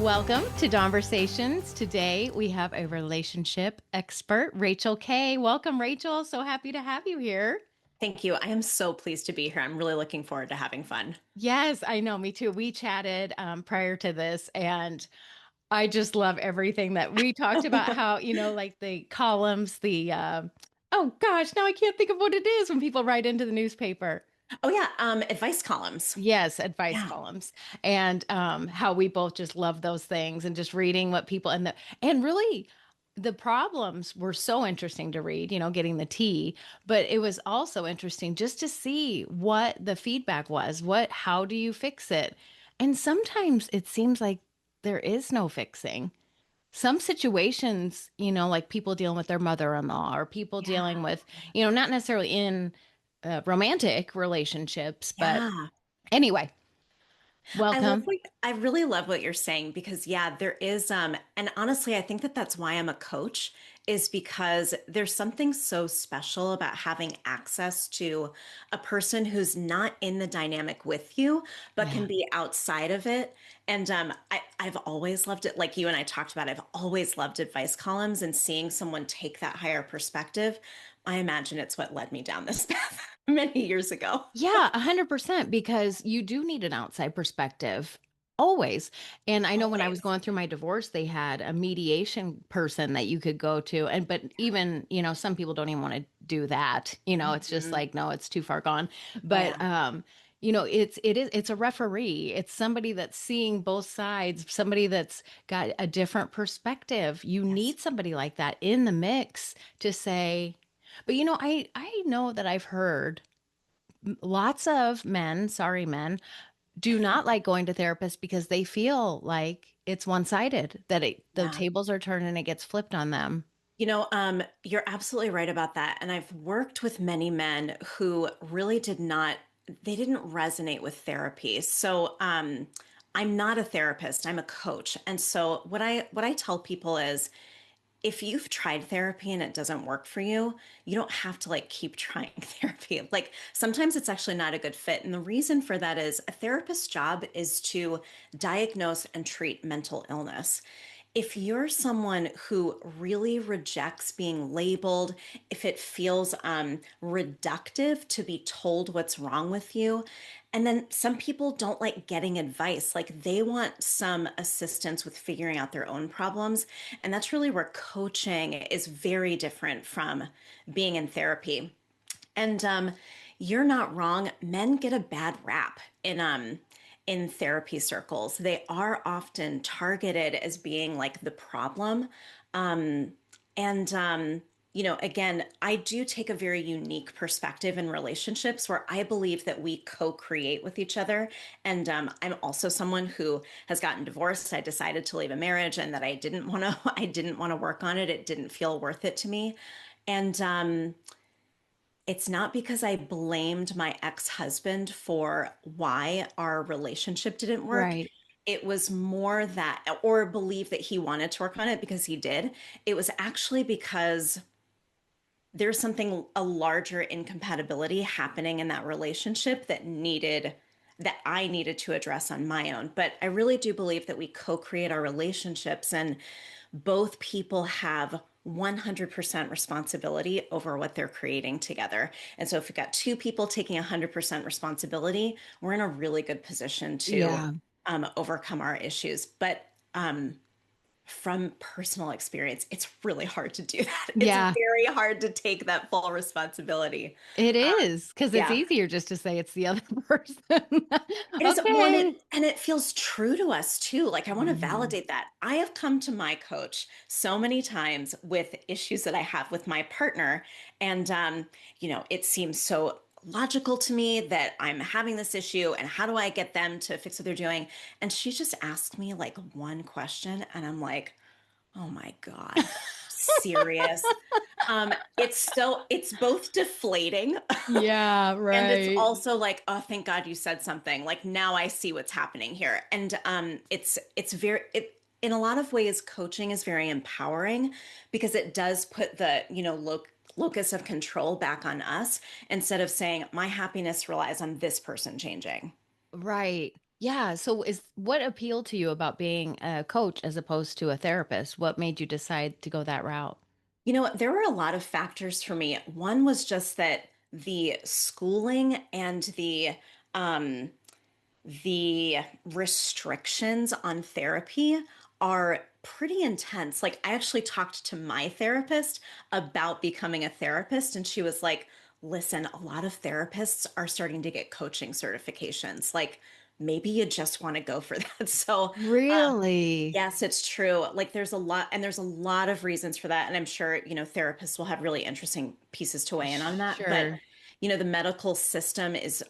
Welcome to Dawnversations. Today we have a relationship expert, Rachel K. Welcome, Rachel. So happy to have you here. Thank you. I am so pleased to be here. I'm really looking forward to having fun. Yes, I know, me too. We chatted prior to this, and I just love everything that we talked about. How, like the columns, oh gosh, now I can't think of what it is when people write into the newspaper. Oh yeah, advice columns. Yes, advice Yeah. columns, and how we both just love those things, and just reading what people and really the problems were so interesting to read. Getting the tea, but it was also interesting just to see what the feedback was. How do you fix it? And sometimes it seems like there is no fixing. Some situations, like people dealing with their mother-in-law or people dealing Yeah. with, not necessarily in romantic relationships, but Yeah. anyway, welcome. I really love what you're saying because yeah, there is and honestly, I think that that's why I'm a coach is because there's something so special about having access to a person who's not in the dynamic with you, but can Yeah. be outside of it. And I've always loved it. Like you and I talked about, I've always loved advice columns and seeing someone take that higher perspective. I imagine it's what led me down this path many years ago. Yeah, 100%, because you do need an outside perspective always. And I know when I was Always. going through my divorce, they had a mediation person that you could go to. And but even, some people don't even want to do that. It's just Mhm. like, no, it's too far gone. Oh yeah. But it's a referee. It's somebody that's seeing both sides, somebody that's got a different perspective. You Yes. need somebody like that in the mix to say, but I know that I've heard lots of men, sorry men, do not like going to therapists because they feel like it's one-sided, that the Yeah. tables are turned and it gets flipped on them. You're absolutely right about that. And I've worked with many men who really they didn't resonate with therapy. I'm not a therapist, I'm a coach. And so what I tell people is if you've tried therapy and it doesn't work for you, you don't have to like keep trying therapy. Like sometimes it's actually not a good fit. And the reason for that is a therapist's job is to diagnose and treat mental illness. If you're someone who really rejects being labeled, if it feels reductive to be told what's wrong with you, and then some people don't like getting advice, like they want some assistance with figuring out their own problems. And that's really where coaching is very different from being in therapy. And you're not wrong. Men get a bad rap in therapy circles. They are often targeted as being like the problem. Um, and again, I do take a very unique perspective in relationships where I believe that we co-create with each other. And I'm also someone who has gotten divorced. I decided to leave a marriage, and that I didn't want to. I didn't want to work on it. It didn't feel worth it to me. And it's not because I blamed my ex-husband for why our relationship didn't work. Right. It was more that, or believe that he wanted to work on it because he did. It was actually because there's something, a larger incompatibility happening in that relationship that I needed to address on my own. But I really do believe that we co-create our relationships, and both people have 100% responsibility over what they're creating together. And so if you've got two people taking 100% responsibility, we're in a really good position to Yeah. overcome our issues. But um, from personal experience, it's really hard to do that. It's Yeah, very hard to take that full responsibility. it Uh, is, because it's yeah. easier just to say it's the other person. It is one, Okay. and it feels true to us too. Like I want to Mhm. validate that. I have come to my coach so many times with issues that I have with my partner, and it seems so logical to me that I'm having this issue, and how do I get them to fix what they're doing? And she just asked me like one question, and I'm like, oh my God, serious. It's both deflating Yeah, and it's right. also like, oh, thank God you said something. Like now I see what's happening here. And it's very it in a lot of ways, coaching is very empowering because it does put the, locus of control back on us instead of saying my happiness relies on this person changing. Right. Yeah. So is what appealed to you about being a coach as opposed to a therapist? What made you decide to go that route? You know what? There were a lot of factors for me. One was just that the schooling and um, the restrictions on therapy are pretty intense. Like, I actually talked to my therapist about becoming a therapist, and she was like, listen, a lot of therapists are starting to get coaching certifications. Like, maybe you just want to go for that. So, Really? yes, it's true. Like, there's a lot of reasons for that. And I'm sure, therapists will have really interesting pieces to weigh in on that. But, Sure. the medical system is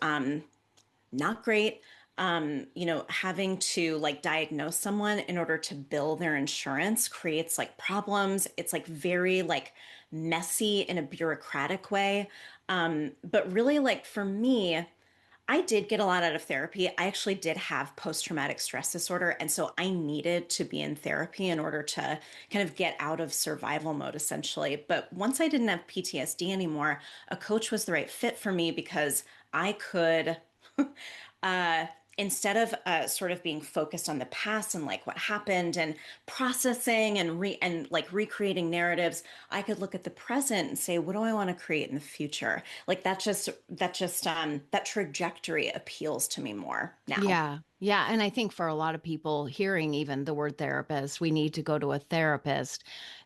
not great. Having to like diagnose someone in order to bill their insurance creates like problems. It's like very like messy in a bureaucratic way. But really, like for me, I did get a lot out of therapy. I actually did have post-traumatic stress disorder. And so I needed to be in therapy in order to kind of get out of survival mode, essentially. But once I didn't have PTSD anymore, a coach was the right fit for me because I could uh, instead of sort of being focused on the past and like what happened and processing and like recreating narratives, I could look at the present and say, what do I want to create in the future? Like that trajectory appeals to me more now. Yeah. Yeah. And I think for a lot of people hearing even the word therapist, we need to go to a therapist.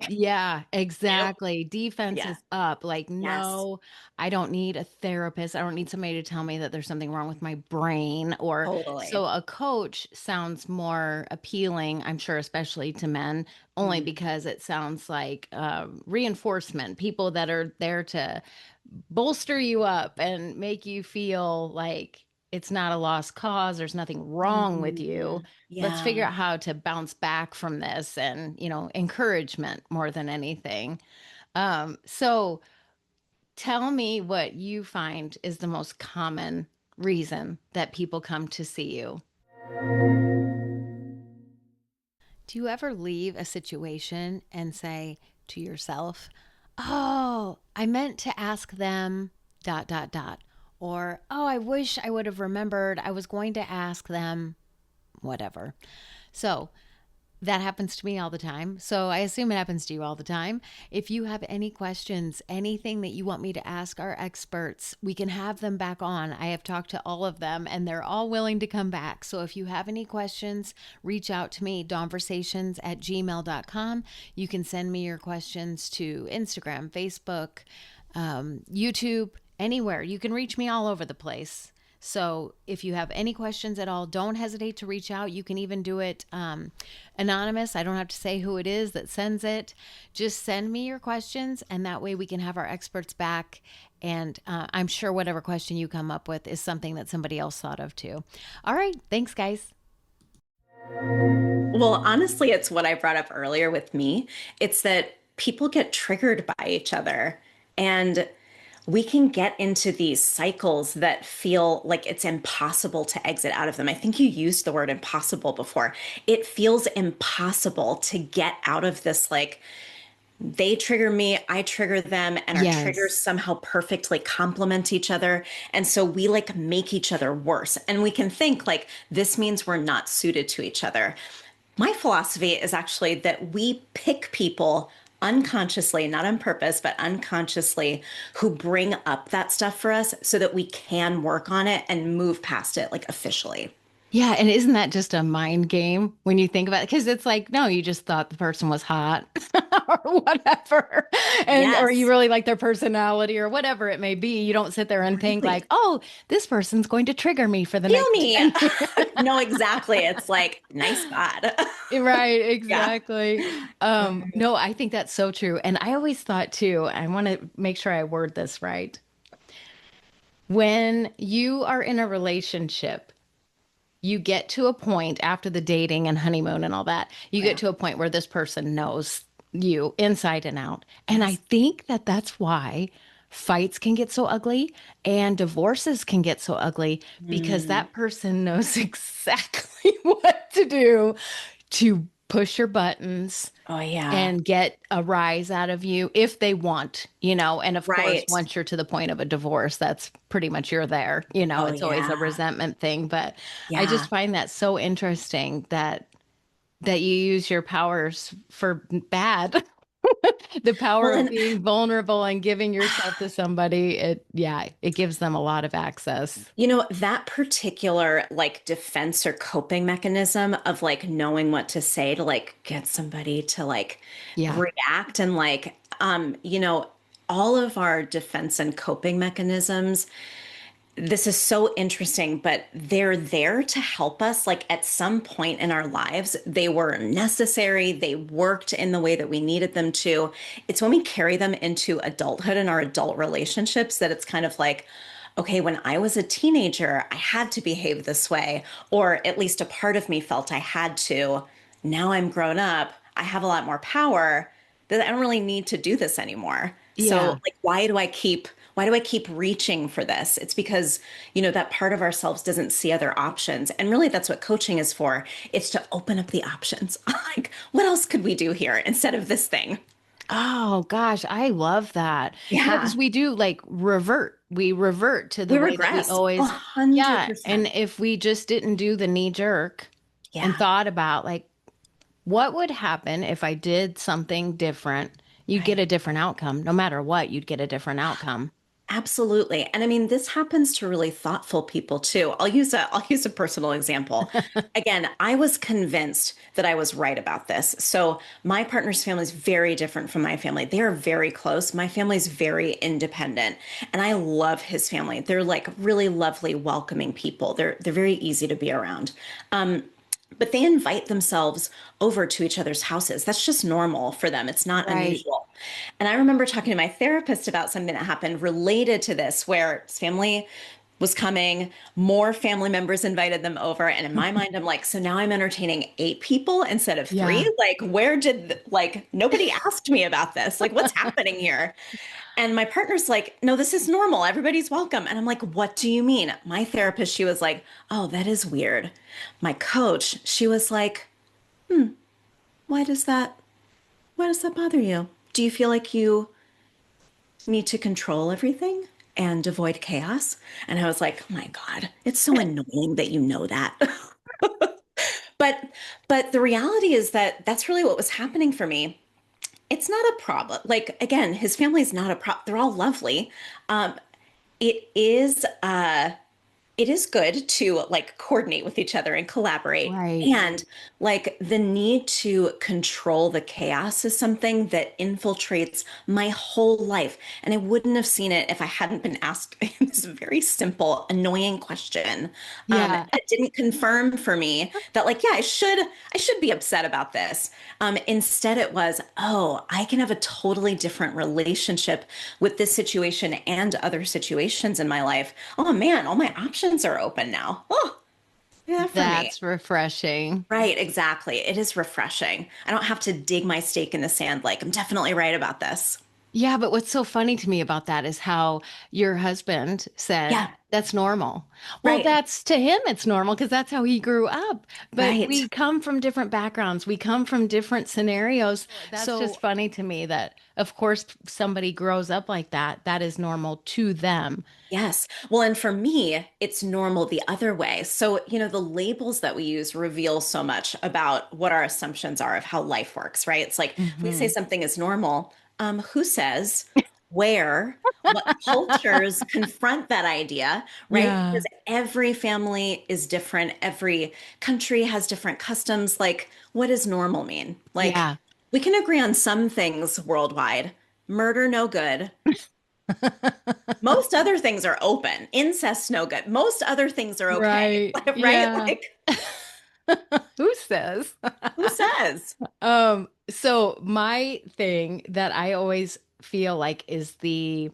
Yeah, Yep. exactly. Defense Yeah. is up. Like, Yes. no, I don't need a therapist. I don't need somebody to tell me that there's something wrong with my brain. Or so Totally. a coach sounds more appealing, I'm sure, especially to men, only because Mhm. it sounds like reinforcement, people that are there to bolster you up and make you feel like it's not a lost cause. There's nothing wrong with you. Mhm. Let's figure Yeah. out how to bounce back from this and, encouragement more than anything. So tell me what you find is the most common reason that people come to see you. Do you ever leave a situation and say to yourself, oh, I meant to ask them dot dot dot, or oh, I wish I would have remembered I was going to ask them whatever. So that happens to me all the time. So I assume it happens to you all the time. If you have any questions, anything that you want me to ask our experts, we can have them back on. I have talked to all of them and they're all willing to come back. So if you have any questions, reach out to me, dawnversations@gmail.com. You can send me your questions to Instagram, Facebook, YouTube, anywhere. You can reach me all over the place. So if you have any questions at all, don't hesitate to reach out. You can even do it anonymous. I don't have to say who it is that sends it. Just send me your questions, and that way we can have our experts back. And I'm sure whatever question you come up with is something that somebody else thought of too. All right. Thanks, guys. Well, honestly, it's what I brought up earlier with me. It's that people get triggered by each other. And we can get into these cycles that feel like it's impossible to exit out of them. I think you used the word impossible before. It feels impossible to get out of this, like, they trigger me, I trigger them, and our triggers Yes. somehow perfectly complement each other. And so we like make each other worse. And we can think like this means we're not suited to each other. My philosophy is actually that we pick people unconsciously, not on purpose, but unconsciously, who bring up that stuff for us so that we can work on it and move past it like officially. Yeah, and isn't that just a mind game when you think about it? Because it's like, no, you just thought the person was hot or whatever, and or you Yes, really like their personality or whatever it may be. You don't sit there and think like, really. oh, this person's going to trigger me for the Feel next me. 10 years. No, exactly. It's like, nice God. Right, Yeah. exactly. No, I think that's so true. And I always thought too, I want to make sure I word this right. When you are in a relationship, you get to a point after the dating and honeymoon and all that, you get Yeah. to a point where this person knows you inside and out. And I Yes. think that that's why fights can get so ugly and divorces can get so ugly because Mm, that person knows exactly what to do to push your buttons Oh, yeah. and get a rise out of you if they want, and of course, Right. once you're to the point of a divorce, that's pretty much you're there. Oh, It's always a yeah. resentment thing, but I just Yeah. find that so interesting that you use your powers for bad. The power Well, of and being vulnerable and giving yourself to somebody, it gives them a lot of access. that particular like defense or coping mechanism of like knowing what to say to like get somebody to like Yeah. react and like, all of our defense and coping mechanisms, this is so interesting, but they're there to help us. Like at some point in our lives, they were necessary. They worked in the way that we needed them to. It's when we carry them into adulthood and our adult relationships that it's kind of like, okay, when I was a teenager, I had to behave this way, or at least a part of me felt I had to. Now I'm grown up. I have a lot more power that I don't really need to do this anymore. So Yeah. like why do I keep reaching for this? It's because, that part of ourselves doesn't see other options. And really that's what coaching is for. It's to open up the options. Like, what else could we do here instead of this thing? Oh gosh, I love that. Yeah. Because we do like revert. We revert to the We way that we regress always, yeah. And 100%. if we just didn't do the knee jerk and Yeah. thought about like, what would happen if I did something different? You'd get Right. a different outcome. No matter what, you'd get a different outcome. Absolutely. And I mean, this happens to really thoughtful people too. I'll use a personal example. Again, I was convinced that I was right about this. So my partner's family is very different from my family. They are very close. My family's very independent. And I love his family. They're like really lovely, welcoming people. They're very easy to be around. But they invite themselves over to each other's houses. That's just normal for them. It's not Right. unusual. And I remember talking to my therapist about something that happened related to this, where his family was coming, more family members invited them over. And in my mind, I'm like, so now I'm entertaining 8 people instead of Yeah. three? Like, like, nobody asked me about this. Like, what's happening here? And my partner's like, no, this is normal. Everybody's welcome. And I'm like, what do you mean? My therapist, she was like, oh, that is weird. My coach, she was like, why does that, why does that bother you? Do you feel like you need to control everything and avoid chaos? And I was like, oh my God, it's so annoying that you know that. But but the reality is that that's really what was happening for me. It's not a problem. Like again, his family's not a problem. They're all lovely. Um, it is it is good to like coordinate with each other and collaborate. Right. And like the need to control the chaos is something that infiltrates my whole life. And I wouldn't have seen it if I hadn't been asked this very simple, annoying question. Yeah. That didn't confirm for me that like, yeah, I should be upset about this. Instead it was, oh, I can have a totally different relationship with this situation and other situations in my life. Oh man, all my options are open now. Oh, yeah, for me. That's refreshing. Right, exactly. It is refreshing. I don't have to dig my stake in the sand like I'm definitely right about this. Yeah, but what's so funny to me about that is how your husband said, Yeah, that's normal. Well, right, that's to him, it's normal because that's how he grew up. But right. we come from different backgrounds, we come from different scenarios. That's So, just funny to me that, of course, somebody grows up like that. That is normal to them. yes. Well, and for me, it's normal the other way. So, the labels that we use reveal so much about what our assumptions are of how life works, right? It's like if we say Hmm. something is normal, who says, where, what cultures confront that idea, right? Yeah. Because every family is different, every country has different customs. Like, what does normal mean? Like, Yeah. we can agree on some things worldwide. Murder, no good. Most other things are open. Incest, no good. Most other things are okay, Right. right? Yeah. Like, Who says? who says? So my thing that I always feel like is the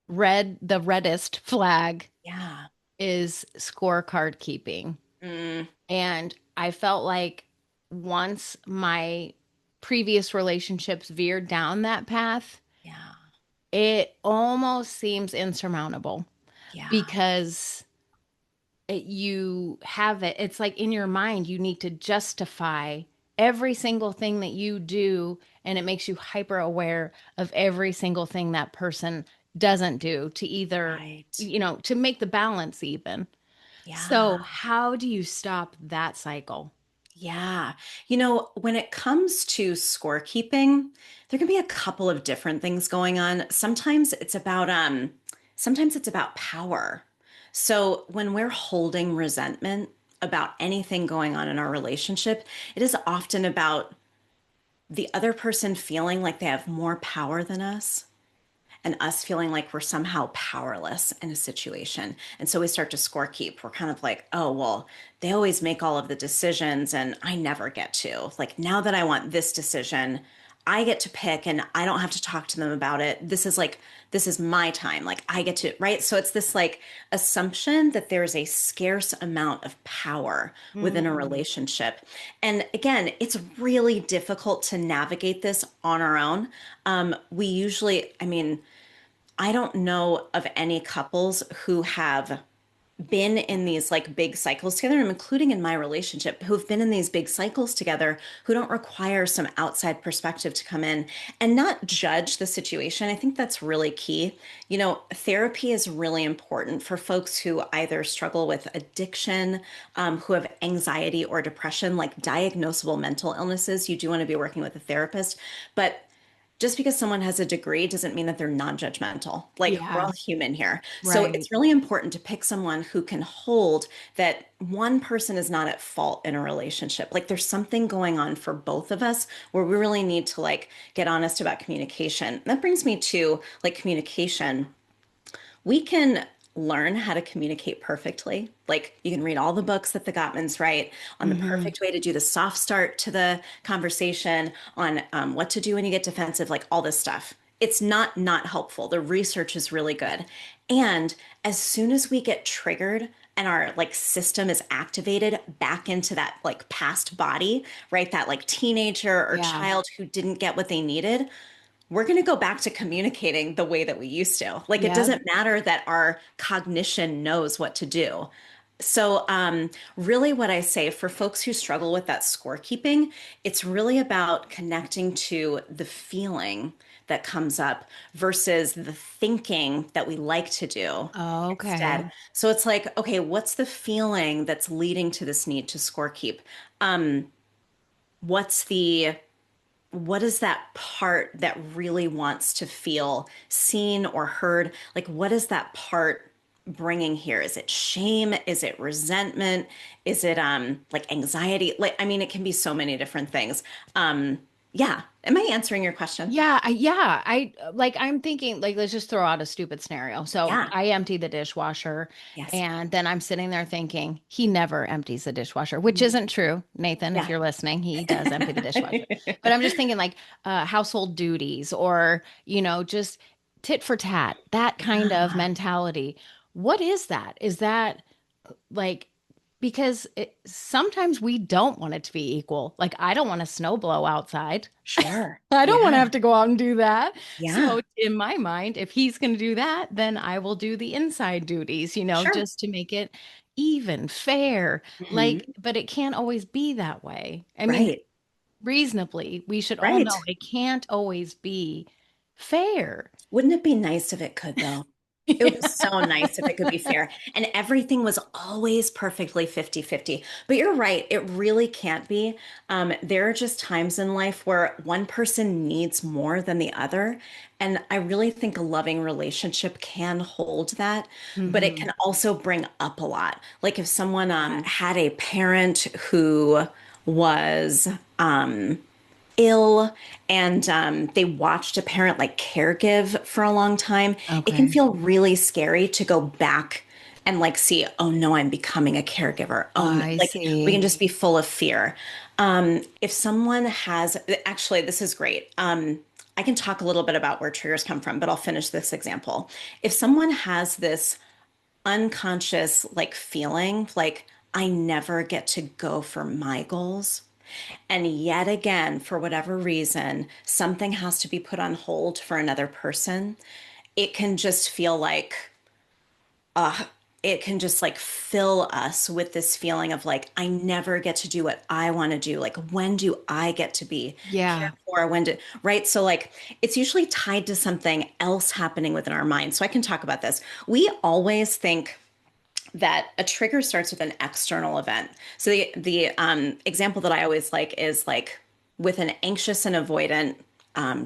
reddest flag Yeah. is scorecard keeping. Mm, And I felt like once my previous relationships veered down that path, yeah. it almost seems insurmountable Yeah. because you have it. It's like in your mind, you need to justify every single thing that you do, and it makes you hyper aware of every single thing that person doesn't do to either, Right. to make the balance even. So, Yeah. how do you stop that cycle? Yeah. When it comes to scorekeeping, there can be a couple of different things going on. Sometimes it's about power. So when we're holding resentment about anything going on in our relationship, it is often about the other person feeling like they have more power than us and us feeling like we're somehow powerless in a situation. And so we start to score keep. We're kind of like, oh, well, they always make all of the decisions and I never get to. Like, now that I want this decision, I get to pick and I don't have to talk to them about it. This is my time. Like, I get to, right? So it's this like assumption that there's a scarce amount of power within a Mm, relationship. And again, it's really difficult to navigate this on our own. We usually, I mean, I don't know of any couples who have been in these like big cycles together, and including in my relationship, who've been in these big cycles together who don't require some outside perspective to come in and not judge the situation. I think that's really key. Therapy is really important for folks who either struggle with addiction, who have anxiety or depression, like diagnosable mental illnesses. You do want to be working with a therapist, but just because someone has a degree doesn't mean that they're non-judgmental. Like, we're yeah, all human here. So right. it's really important to pick someone who can hold that one person is not at fault in a relationship. Like, there's something going on for both of us where we really need to like get honest about communication. That brings me to like communication. We can learn how to communicate perfectly. Like, you can read all the books that the Gottmans write on the Hmm. perfect way to do the soft start to the conversation, on what to do when you get defensive, like all this stuff. It's not helpful. The research is really good. And as soon as we get triggered and our like system is activated back into that like past body, right? That like teenager or Yeah, child who didn't get what they needed, we're going to go back to communicating the way that we used to. Like, it yeah. doesn't matter that our cognition knows what to do. So, really, what I say for folks who struggle with that scorekeeping, it's really about connecting to the feeling that comes up versus the thinking that we like to do instead. Okay. So, it's like, okay, what's the feeling that's leading to this need to scorekeep? Um, what's the what is that part that really wants to feel seen or heard? Like, what is that part bringing here? Is it shame? Is it resentment? Is it like anxiety? Like, I mean, it can be so many different things. Yeah. Am I answering your question? I'm thinking, like, let's just throw out a stupid scenario. So Yeah. I empty the dishwasher, Yes. and then I'm sitting there thinking, he never empties the dishwasher, which isn't true. Nathan, if Yeah. you're listening, he does empty the dishwasher. But I'm just thinking, like, household duties or, just tit for tat, that kind of Yeah. mentality. What is that? Is that like, because sometimes we don't want it to be equal. Like, I don't want to snow blow outside. Sure. I don't want to Yeah. have to go out and do that. Yeah. So, in my mind, if he's going to do that, then I will do the inside duties, Sure. just to make it even, fair. Hmm. Like, but it can't always be that way. I mean, Right. reasonably, we should all Right. know it can't always be fair. Wouldn't it be nice if it could, though? It would be Yeah. so nice if it could be fair and everything was always perfectly 50-50. But you're right, it really can't be. There are just times in life where one person needs more than the other. And I really think a loving relationship can hold that, but it Hmm. can also bring up a lot. Like, if someone had a parent who was ill and they watched a parent like caregive for a long time, it can Okay. feel really scary to go back and like see, oh no, I'm becoming a caregiver. Oh, no. I Like, we can see. just be full of fear. If someone has, actually, this is great. I can talk a little bit about where triggers come from, but I'll finish this example. If someone has this unconscious like feeling like, I never get to go for my goals, and yet again, for whatever reason, something has to be put on hold for another person, it can just feel like, uh, it can just like fill us with this feeling of like, I never get to do what I want to do. Like, when do I get to be cared Yeah. for? When do, right? So, like, it's usually tied to something else happening within our mind. So, I can talk about this. We always think that a trigger starts with an external event. So, the example that I always like is like with an anxious and avoidant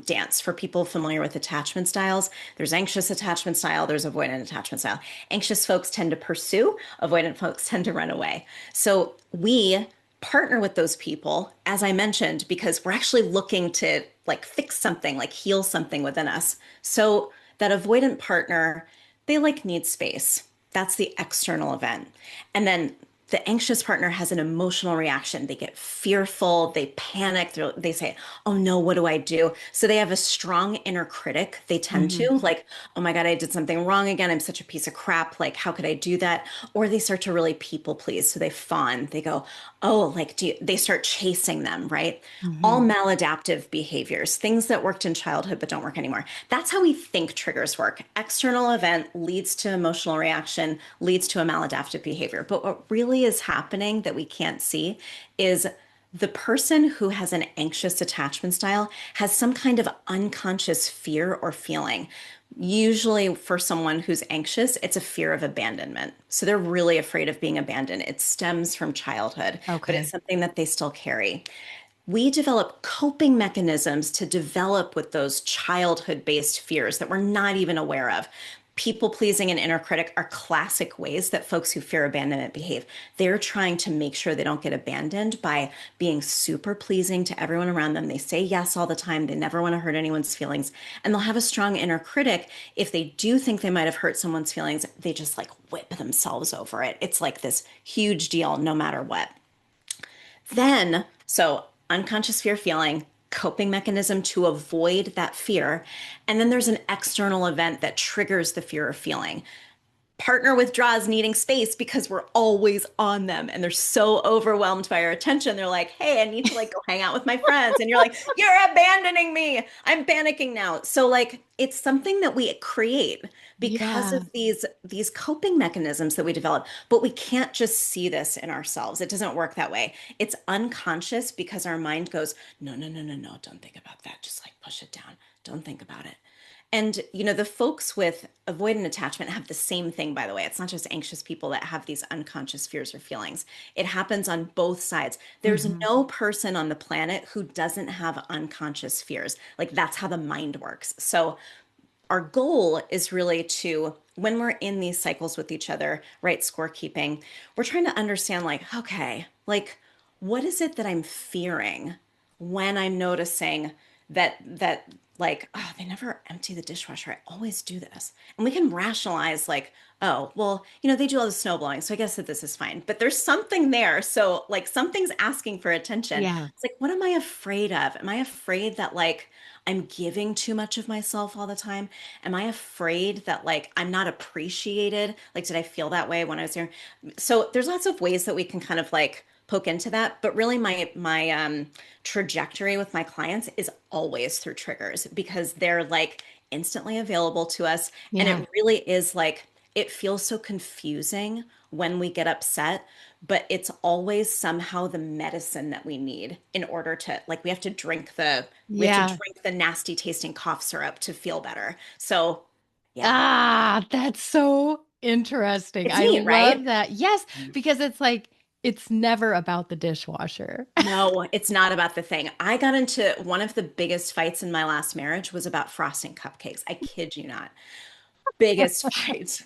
dance. For people familiar with attachment styles, there's anxious attachment style, there's avoidant attachment style. Anxious folks tend to pursue, avoidant folks tend to run away. So we partner with those people, as I mentioned, because we're actually looking to like fix something, like heal something within us. So that avoidant partner, they like need space. That's the external event. And then the anxious partner has an emotional reaction. They get fearful, they panic, they say, oh no, what do I do? So they have a strong inner critic. They tend Hmm. to, like, oh my God, I did something wrong again. I'm such a piece of crap. Like, how could I do that? Or they start to really people please. So they fawn. They go, oh, like, they start chasing them, right? All Hmm. maladaptive behaviors, things that worked in childhood but don't work anymore. That's how we think triggers work. External event leads to emotional reaction, leads to a maladaptive behavior. But what really is happening that we can't see is the person who has an anxious attachment style has some kind of unconscious fear or feeling. Usually, for someone who's anxious, it's a fear of abandonment. So they're really afraid of being abandoned. It stems from childhood, but it's Okay. something that they still carry. We develop coping mechanisms to develop with those childhood based fears that we're not even aware of. People pleasing and inner critic are classic ways that folks who fear abandonment behave. They're trying to make sure they don't get abandoned by being super pleasing to everyone around them. They say yes all the time. They never want to hurt anyone's feelings. And they'll have a strong inner critic. If they do think they might have hurt someone's feelings, they just like whip themselves over it. It's like this huge deal no matter what. Then, so unconscious fear feeling, coping mechanism to avoid that fear. And then there's an external event that triggers the fear of feeling. Partner withdraws needing space because we're always on them and they're so overwhelmed by our attention. They're like, hey, I need to like go hang out with my friends. And you're like, you're abandoning me. I'm panicking now. So like it's something that we create because of Yeah. these coping mechanisms that we develop, but we can't just see this in ourselves. It doesn't work that way. It's unconscious because our mind goes, no, no, no, no, no, don't think about that. Just like push it down. Don't think about it. And you know, the folks with avoidant attachment have the same thing, by the way. It's not just anxious people that have these unconscious fears or feelings. It happens on both sides. There's Hmm. no person on the planet who doesn't have unconscious fears. Like that's how the mind works. So our goal is really to, when we're in these cycles with each other, right, scorekeeping, we're trying to understand like, okay, like what is it that I'm fearing when I'm noticing that like, oh, they never empty the dishwasher. I always do this. And we can rationalize like, oh, well, you know, they do all the snow blowing, so I guess that this is fine. But there's something there. So like something's asking for attention. Yeah. It's like, what am I afraid of? Am I afraid that like I'm giving too much of myself all the time? Am I afraid that like I'm not appreciated? Like, did I feel that way when I was there? So there's lots of ways that we can kind of like poke into that. But really my trajectory with my clients is always through triggers because they're like instantly available to us. And Yeah. it really is like it feels so confusing when we get upset, but it's always somehow the medicine that we need in order to like we have to Yeah. drink the nasty tasting cough syrup to feel better. So yeah, Ah, that's so interesting. it's I neat, right? love that. Yes, because it's like it's never about the dishwasher. No, it's not about the thing. I got into one of the biggest fights in my last marriage was about frosting cupcakes. I kid you not. Biggest fight.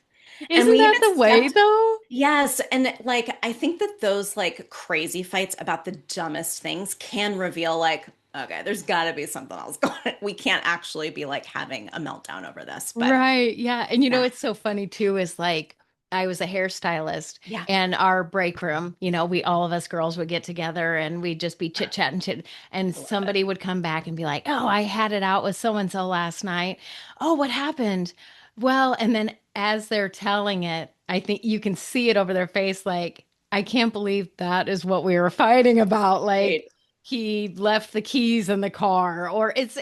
And Isn't we that even the way stepped, though? yes. And like, I think that those like crazy fights about the dumbest things can reveal like, okay, there's got to be something else going on. We can't actually be like having a meltdown over this. But Right. Yeah. And you know, yeah, it's so funny too, is like I was a hairstylist yeah. and our break room, you know, we all of us girls would get together and we'd just be chit chatting chit and I love it. somebody would come back and be like, oh, I had it out with so and so last night. Oh, what happened? Well, and then as they're telling it, I think you can see it over their face, like, I can't believe that is what we were fighting about. Like Right. he left the keys in the car, or it's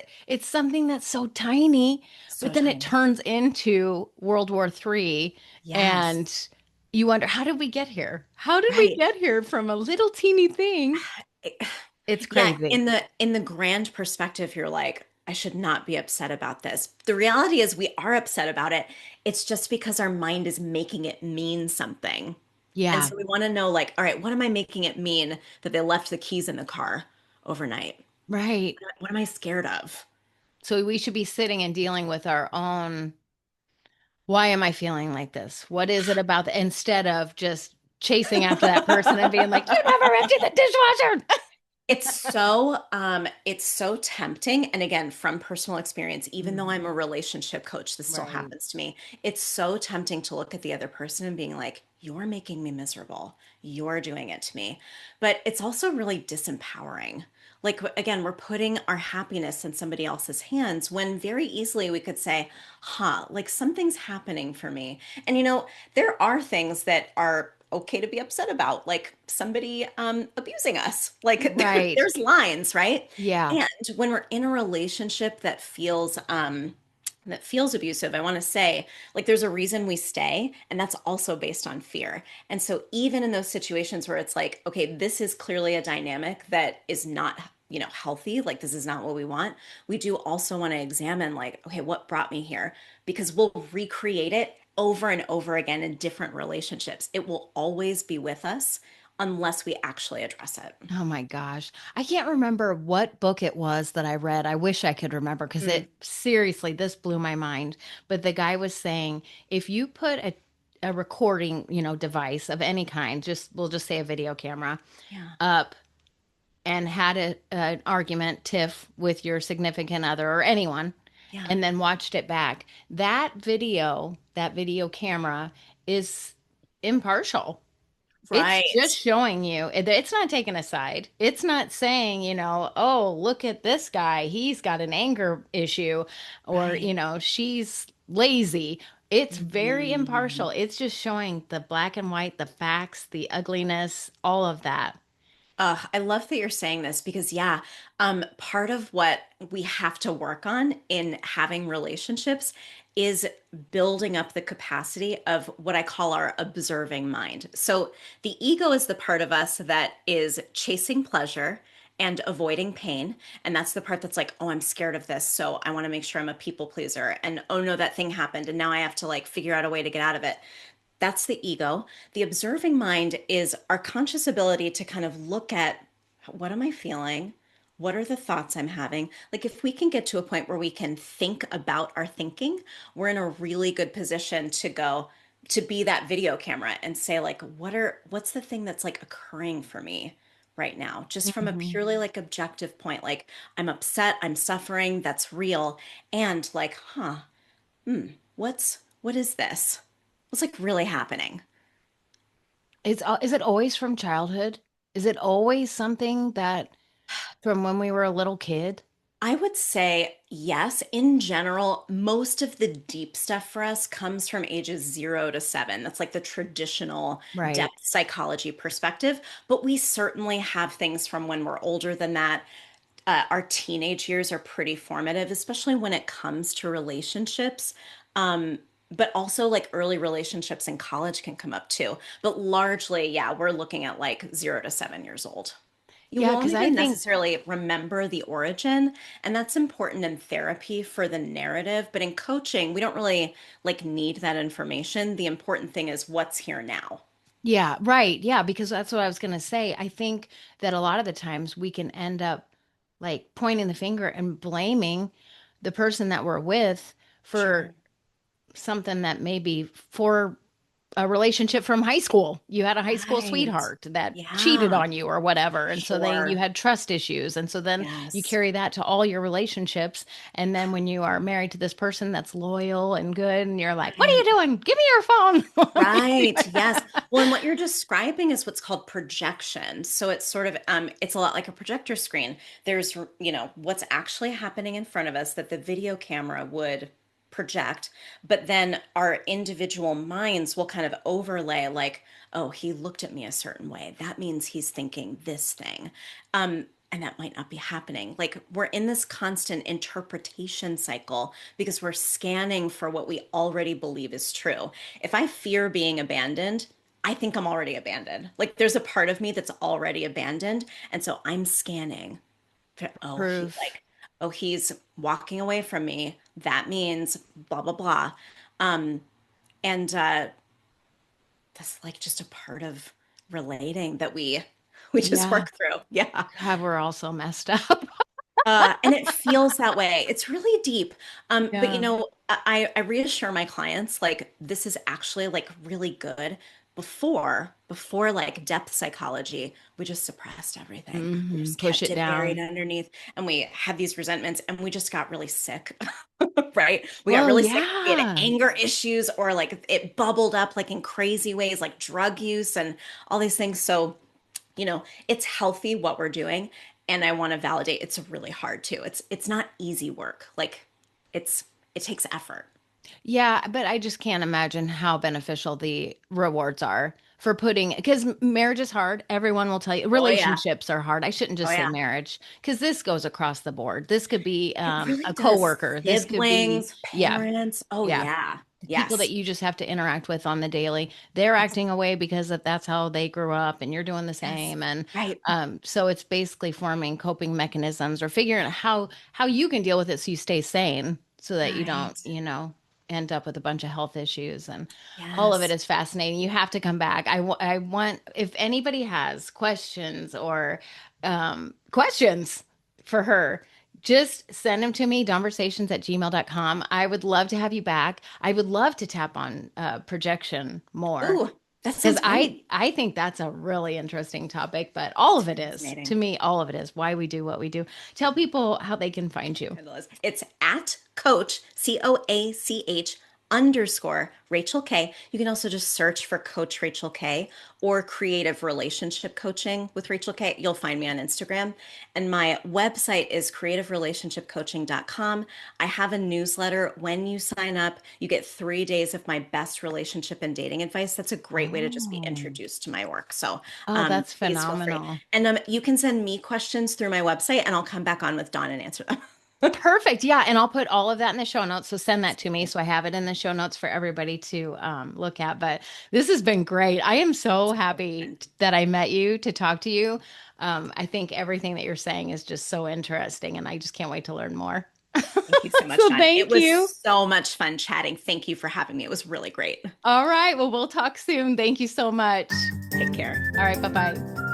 something that's so tiny So but then it tiny. turns into World War III Yes. and you wonder, how did we get here? How did we Right. get here from a little teeny thing? It's Yeah, crazy. in the grand perspective, you're like, I should not be upset about this. The reality is we are upset about it. It's just because our mind is making it mean something. And Yeah, so we want to know, like, all right, what am I making it mean that they left the keys in the car overnight? right. What am I scared of? So we should be sitting and dealing with our own, why am I feeling like this? What is it about instead of just chasing after that person and being like, you never empty the dishwasher. It's so tempting. And again, from personal experience, even though I'm Mhm. a relationship coach, this still Right. happens to me. It's so tempting to look at the other person and being like, you're making me miserable. You're doing it to me. But it's also really disempowering. Like, again, we're putting our happiness in somebody else's hands when very easily we could say, huh, like something's happening for me. And there are things that are okay to be upset about, like somebody abusing us. Like Right. there's lines, right? Yeah. And when we're in a relationship that feels abusive, I want to say, like, there's a reason we stay, and that's also based on fear. And so even in those situations where it's like, okay, this is clearly a dynamic that is not healthy, like this is not what we want, we do also want to examine, like, okay, what brought me here? Because we'll recreate it over and over again in different relationships. It will always be with us unless we actually address it. Oh my gosh. I can't remember what book it was that I read. I wish I could remember because Mm, it seriously, this blew my mind. But the guy was saying if you put a recording, device of any kind, we'll just say a video camera, yeah, up and had an argument, tiff with your significant other or anyone, yeah, and then watched it back, that video camera is impartial. It's just right, showing you, it's not taking a side. It's not saying, oh, look at this guy. He's got an anger issue or, right. she's lazy. It's very Mhm. impartial. It's just showing the black and white, the facts, the ugliness, all of that. I love that you're saying this because, yeah, part of what we have to work on in having relationships is building up the capacity of what I call our observing mind. So, the ego is the part of us that is chasing pleasure and avoiding pain. And that's the part that's like, oh, I'm scared of this. So, I want to make sure I'm a people pleaser. And oh, no, that thing happened. And now I have to like figure out a way to get out of it. That's the ego. The observing mind is our conscious ability to kind of look at, what am I feeling? What are the thoughts I'm having? Like, if we can get to a point where we can think about our thinking, we're in a really good position to go to be that video camera and say, like, what's the thing that's like occurring for me right now? Just from a Hmm. purely like objective point, like, I'm upset, I'm suffering, that's real. And like, what is this? What's like really happening? Is it always from childhood? Is it always something that from when we were a little kid? I would say yes. In general, most of the deep stuff for us comes from ages 0 to 7. That's like the traditional Right. depth psychology perspective. But we certainly have things from when we're older than that. Our teenage years are pretty formative, especially when it comes to relationships. But also, like, early relationships in college can come up too. But largely, yeah, we're looking at like 0 to 7 years old. You Yeah, won't because I even think necessarily remember the origin, and that's important in therapy for the narrative, but in coaching, we don't really like need that information. The important thing is what's here now. yeah, right. Yeah, because that's what I was going to say. I think that a lot of the times we can end up like pointing the finger and blaming the person that we're with for Sure. something that maybe for a relationship from high school. You had a high school Right. sweetheart that cheated Yeah. on you or whatever. And so then you Sure. had trust issues. And so then you Yes. carry that to all your relationships. And then when you are married to this person that's loyal and good, and you're like, what are you Right. doing? Give me your phone. Right. Yes. Well, and what you're describing is what's called projection. So it's sort of it's a lot like a projector screen. There's, what's actually happening in front of us that the video camera would project, but then our individual minds will kind of overlay like, oh, he looked at me a certain way. That means he's thinking this thing. And that might not be happening. Like, we're in this constant interpretation cycle because we're scanning for what we already believe is true. If I fear being abandoned, I think I'm already abandoned. Like there's a part of me that's already abandoned. And so I'm scanning for, Proof. oh, he's walking away from me. That means blah, blah, blah. Um, and that's like just a part of relating that we just Yeah. work through. Yeah. God, we're all so messed up. And it feels that way. It's really deep. But Yeah. I reassure my clients like this is actually like really good. Before like depth psychology, we just suppressed everything. We just Push kept it it buried down. underneath, and we had these resentments, and we just got really sick, right? We got Well, really sick. We had yeah. anger issues, or like it bubbled up like in crazy ways, like drug use and all these things. So it's healthy what we're doing. And I want to validate it's really hard too. It's not easy work. Like it's it takes effort. Yeah, but I just can't imagine how beneficial the rewards are for putting, because marriage is hard. Everyone will tell you Oh yeah. relationships are hard. I shouldn't Oh just say yeah. marriage, because this goes across the board. This could be It really a does. coworker. This could be, Siblings, yeah, parents. Oh yeah. yeah. People that Yes. you just have to interact with on the daily. They're Ex- acting away because that's how they grew up, and you're doing the Yes. same. And Right. so it's basically forming coping mechanisms or figuring out how you can deal with it so you stay sane, so that you don't, Right. end up with a bunch of health issues. And all of it Yes. is fascinating. You have to come back. I want, if anybody has questions or questions for her, just send them to me, dawnversations@gmail.com. I would love to have you back. I would love to tap on projection more, Ooh, that because sounds I great. I think that's a really interesting topic. But all It's of it is, to fascinating. me, all of it is why we do what we do. Tell people how they can find you. Handle is. It's at Coach, COACH underscore Rachel K. You can also just search for Coach Rachel K or Creative Relationship Coaching with Rachel K. You'll find me on Instagram. And my website is creativerelationshipcoaching.com. I have a newsletter. When you sign up, you get 3 days of my best relationship and dating advice. That's a great way to just be Oh, introduced to my work. So oh, that's please feel free. phenomenal. And you can send me questions through my website, and I'll come back on with Dawn and answer them. Perfect. Yeah. And I'll put all of that in the show notes. So send that to me. So I have it in the show notes for everybody to look at. But this has been great. I am so happy that I met you to talk to you. I think everything that you're saying is just so interesting. And I just can't wait to learn more. Thank you so much, So John. It thank was you. so much fun chatting. Thank you for having me. It was really great. All right. Well, we'll talk soon. Thank you so much. Take care. All right. Bye bye.